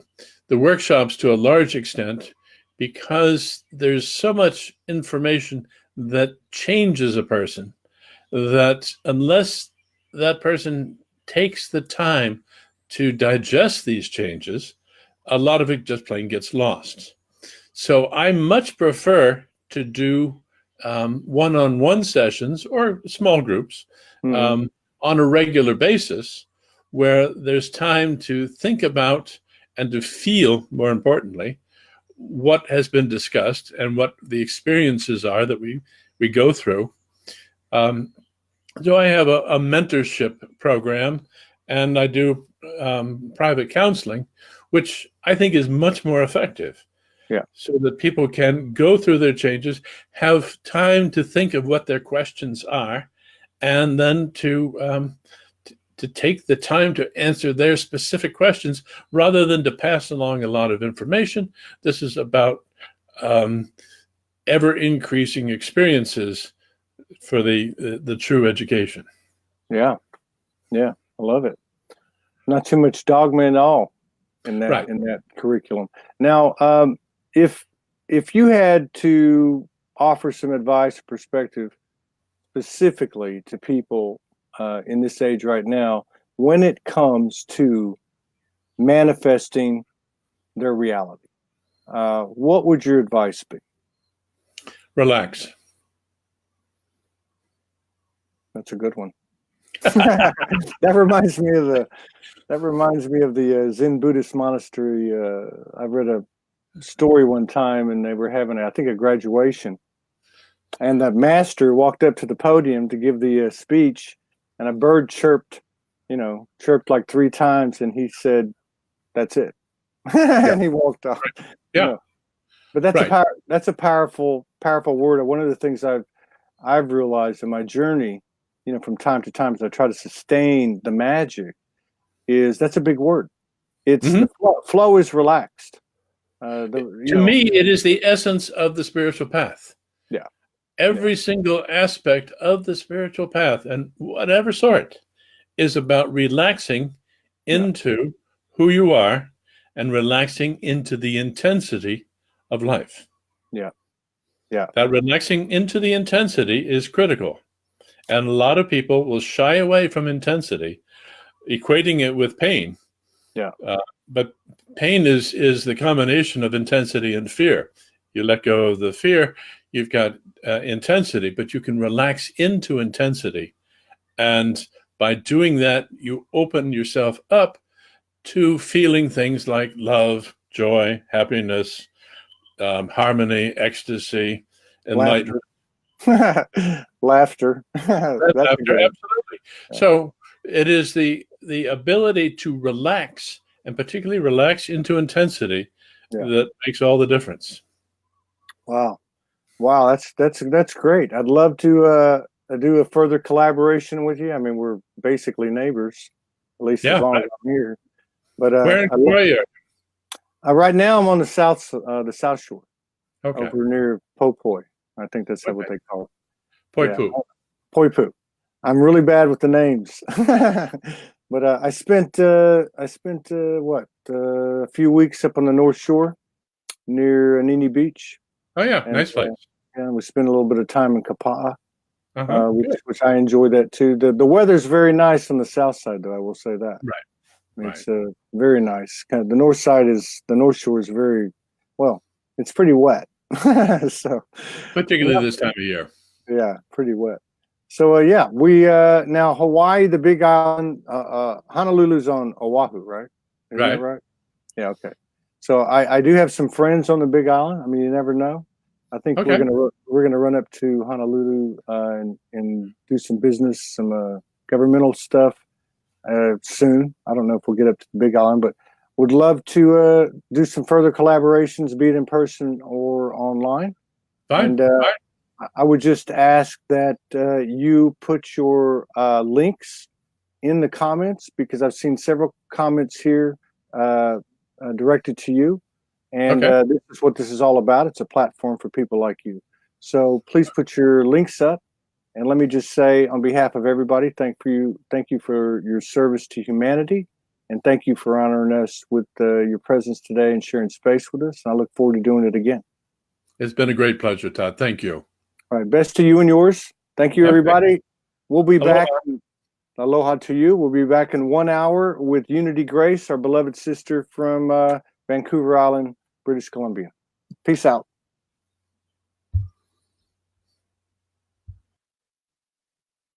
Speaker 2: workshops to a large extent, because there's so much information that changes a person, that unless that person takes the time to digest these changes, a lot of it just plain gets lost. So I much prefer to do one-on-one sessions or small groups on a regular basis, where there's time to think about and to feel, more importantly, what has been discussed and what the experiences are that we go through. So I have a mentorship program, and I do private counseling, which I think is much more effective.
Speaker 1: Yeah.
Speaker 2: So that people can go through their changes, have time to think of what their questions are, and then to take the time to answer their specific questions, rather than to pass along a lot of information. This is about ever increasing experiences for the true education.
Speaker 1: Yeah. Yeah. I love it. Not too much dogma at all in that
Speaker 2: Right.
Speaker 1: in that curriculum. Now, if you had to offer some advice or perspective specifically to people in this age right now, when it comes to manifesting their reality, what would your advice be?
Speaker 2: Relax.
Speaker 1: That's a good one. That reminds me of the Zen Buddhist monastery. I read a story one time, and they were having, I think, a graduation, and the master walked up to the podium to give the speech, and a bird chirped like 3 times, and he said, "That's it," and he walked off.
Speaker 2: Yeah,
Speaker 1: but that's a powerful word. One of the things I've realized in my journey, from time to time, as I try to sustain the magic, is that's a big word. It's the flow is relaxed.
Speaker 2: To me, it is the essence of the spiritual path.
Speaker 1: Yeah.
Speaker 2: Every single aspect of the spiritual path, and whatever sort, is about relaxing into who you are and relaxing into the intensity of life.
Speaker 1: Yeah.
Speaker 2: That relaxing into the intensity is critical. And a lot of people will shy away from intensity, equating it with pain.
Speaker 1: Yeah.
Speaker 2: But pain is the combination of intensity and fear. You let go of the fear, you've got intensity, but you can relax into intensity. And by doing that, you open yourself up to feeling things like love, joy, happiness, harmony, ecstasy, enlightenment.
Speaker 1: Laughter.
Speaker 2: Absolutely. So it is the ability to relax, and particularly relax into intensity, that makes all the difference.
Speaker 1: Wow, that's great. I'd love to do a further collaboration with you. I mean, we're basically neighbors, at least as long as I'm here. But
Speaker 2: where are you?
Speaker 1: Right now, I'm on the south shore,
Speaker 2: Okay.
Speaker 1: over near Popoy. I think that's what they call it. Poipu. I'm really bad with the names, but I spent a few weeks up on the North Shore near Anini Beach.
Speaker 2: Oh yeah, nice place.
Speaker 1: And we spent a little bit of time in Kapa'a, which I enjoy that too. The weather's very nice on the south side, though. I will say that.
Speaker 2: Right.
Speaker 1: It's very nice. Kind of the North Shore is very well. It's pretty wet. So
Speaker 2: particularly this time of year.
Speaker 1: Yeah, pretty wet. So we now Hawaii, the Big Island, Honolulu's on Oahu, right? Isn't that right? Yeah. Okay. So I do have some friends on the Big Island. I mean, you never know. I think we're gonna run up to Honolulu and do some business, some governmental stuff soon. I don't know if we'll get up to the Big Island, but would love to do some further collaborations, be it in person or online.
Speaker 2: Fine.
Speaker 1: And I would just ask that you put your links in the comments, because I've seen several comments here directed to you. And this is what this is all about. It's a platform for people like you. So please put your links up. And let me just say, on behalf of everybody, thank you for your service to humanity. And thank you for honoring us with your presence today and sharing space with us. And I look forward to doing it again.
Speaker 2: It's been a great pleasure, Todd. Thank you.
Speaker 1: All right. Best to you and yours. Thank you, everybody. We'll be back. Aloha to you. We'll be back in 1 hour with Unity Grace, our beloved sister from Vancouver Island, British Columbia. Peace out.